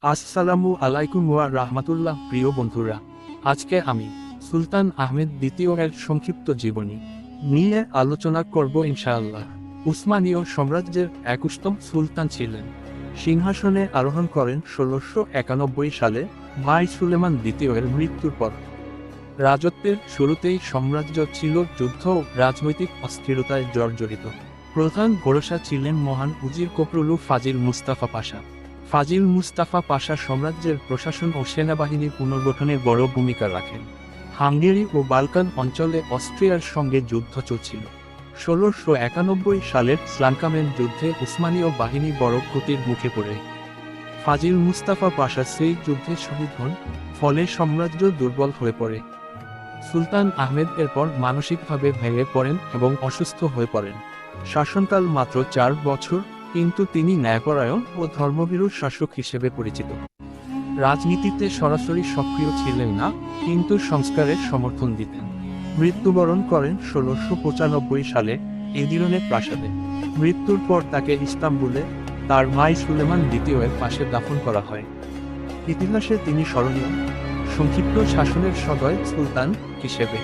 আসসালামু আলাইকুম ওয়া রাহমাতুল্লাহ। প্রিয় বন্ধুরা, আজকে আমি সুলতান আহমেদ দ্বিতীয় এর সংক্ষিপ্ত জীবনী নিয়ে আলোচনা করব ইনশাআল্লাহ। উসমানীয় সাম্রাজ্যের 21তম সুলতান ছিলেন। সিংহাসনে আরোহণ করেন ১৬৯১ সালে ভাই সুলেমান দ্বিতীয় এর মৃত্যুর পর। রাজত্বের শুরুতেই সাম্রাজ্য ছিল যুদ্ধ ও রাজনৈতিক অস্থিরতায় জর্জরিত। প্রধান ভরসা ছিলেন মহান উজির কোপরুলু ফাজিল মুস্তাফা পাশা। ফাজিল মুস্তাফা পাশা সাম্রাজ্যের প্রশাসন ও সেনাবাহিনী পুনর্গঠনে বড় ভূমিকা রাখেন। হাঙ্গেরি ও বালকান অঞ্চলে অস্ট্রিয়ার সঙ্গে যুদ্ধ চলছিল। ১৬৯১ সালের স্লানকামেন যুদ্ধে উসমানীয় বাহিনী বড় ক্ষতির মুখে পড়ে। ফাজিল মুস্তাফা পাশা সেই যুদ্ধে শহীদ হন, ফলে সাম্রাজ্য দুর্বল হয়ে পড়ে। সুলতান আহমেদ এরপর মানসিকভাবে ভেঙে পড়েন এবং অসুস্থ হয়ে পড়েন। শাসনকাল মাত্র ৪ বছর, কিন্তু তিনি ন্যায়পরায়ণ ও ধর্মভীরু শাসক হিসেবে পরিচিত। রাজনীতিতে সরাসরি সক্রিয় ছিলেন না, কিন্তু সংস্কারের সমর্থন দিতেন। মৃত্যুবরণ করেন ১৬৯৫ সালে এদিরনে প্রাসাদে। মৃত্যুর পর তাকে ইস্তাম্বুলে তার ভাই সুলেমান দ্বিতীয় এর পাশে দাফন করা হয়। ইতিহাসে তিনি স্মরণীয় সংক্ষিপ্ত শাসনের সদয় সুলতান হিসেবে।